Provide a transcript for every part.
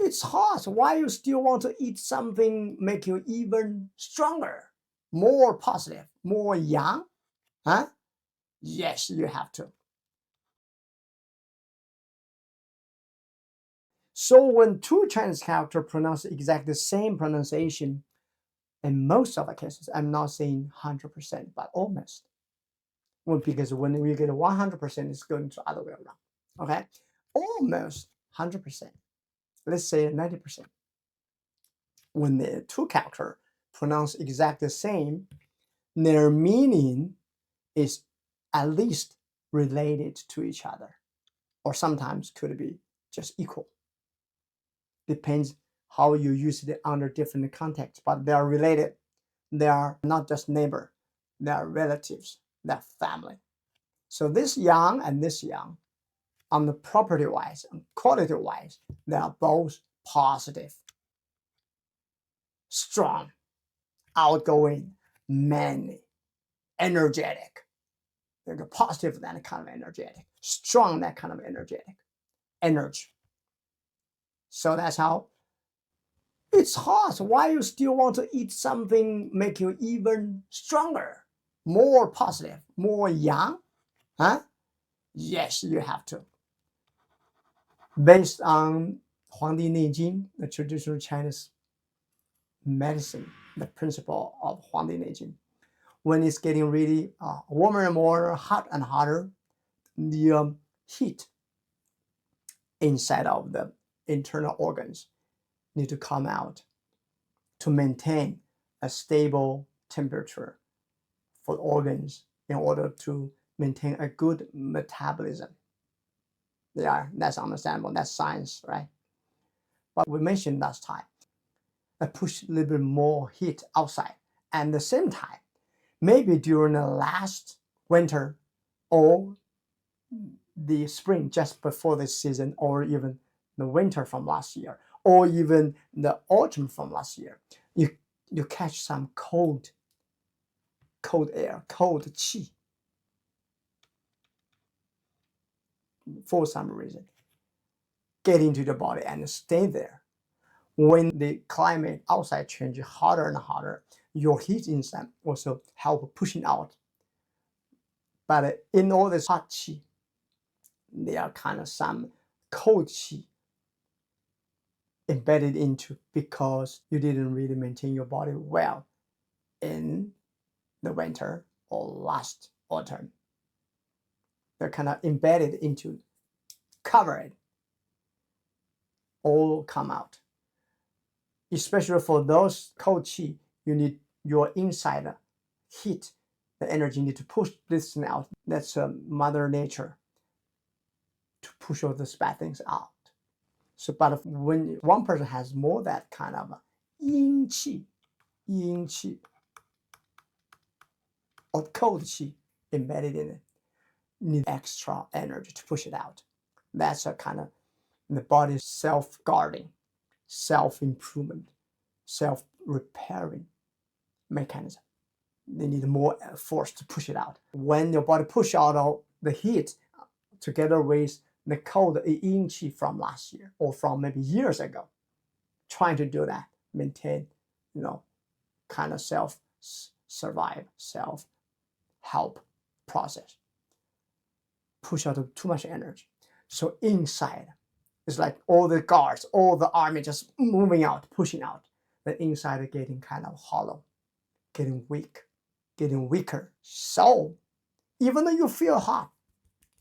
It's hot. Why you still want to eat something make you even stronger, more positive, more yang? Huh? Yes, you have to. So when two Chinese characters pronounce exactly the same pronunciation, in most of the cases, I'm not saying 100%, but almost. Well, because when we get 100%, it's going to other way around. Okay, almost 100%. Let's say 90%. When the two characters pronounce exactly the same, their meaning is at least related to each other, or sometimes could be just equal. Depends how you use it under different contexts, but they are related. They are not just neighbor, they are relatives, they're family. So this yang and this yang, on the property wise and quality wise, they are both positive, strong, outgoing, manly, energetic. They're positive, that kind of energetic, strong, that kind of energetic energy. So that's how it's hot. Why you still want to eat something make you even stronger, more positive, more yang? Huh? Yes, you have to. Based on Huangdi Neijing, the traditional Chinese medicine, the principle of Huangdi Neijing. When it's getting really warmer and more, hot and hotter, the heat inside of the internal organs need to come out to maintain a stable temperature for organs in order to maintain a good metabolism. Yeah, that's understandable. That's science, right? But we mentioned last time, I push a little bit more heat outside. And at the same time, maybe during the last winter or the spring just before this season, or even the winter from last year, or even the autumn from last year, you catch some cold air, cold qi, for some reason, get into the body and stay there. When the climate outside changes hotter and hotter, your heat inside also help pushing out. But in all this hot qi, there are kind of some cold qi embedded into, because you didn't really maintain your body well in the winter or last autumn. They're kind of embedded into, cover it, all come out. Especially for those cold qi, you need your inside heat, the energy need to push this thing out. That's Mother Nature to push all those bad things out. So, but when one person has more that kind of yin qi, or cold qi embedded in it, need extra energy to push it out. That's a kind of the body's self-guarding, self-improvement, self-repairing mechanism. They need more force to push it out. When your body push out all the heat together with the cold yin qi from last year or from maybe years ago, trying to do that, maintain, kind of self-survive, self-help process. Push out too much energy. So inside, it's like all the guards, all the army just moving out, pushing out. The inside getting kind of hollow, getting weak, getting weaker. So even though you feel hot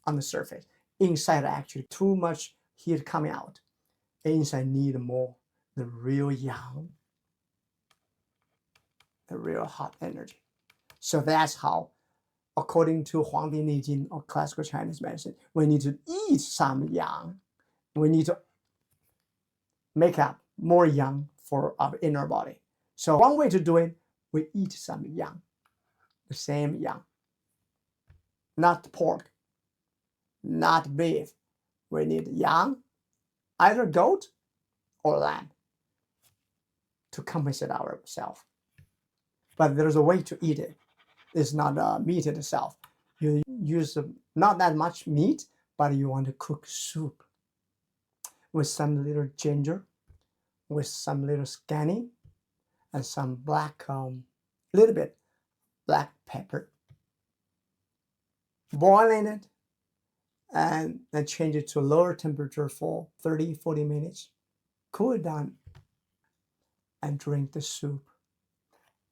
on the surface, inside actually too much heat coming out. Inside need more, the real yang, the real hot energy. So that's how, according to Huangdi Neijing or classical Chinese medicine, we need to eat some yang. We need to make up more yang for our inner body. So one way to do it, we eat some yang, the same yang. Not pork, not beef. We need yang, either goat or lamb, to compensate ourselves. But there's a way to eat it. It's not meat itself. You use not that much meat, but you want to cook soup with some little ginger, with some little scanning and some black, little bit black pepper. Boiling it and then change it to lower temperature for 30-40 minutes. Cool it down and drink the soup.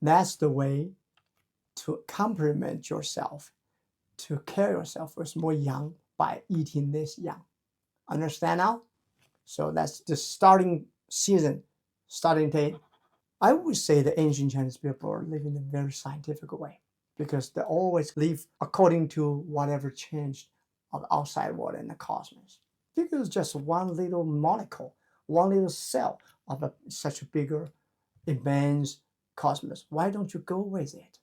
That's the way to complement yourself, to carry yourself with more yang by eating this yang. Understand now? So that's the starting season, starting day. I would say the ancient Chinese people are living in a very scientific way because they always live according to whatever changed of the outside world and the cosmos. Because just one little molecule, one little cell of such a bigger, immense cosmos. Why don't you go with it?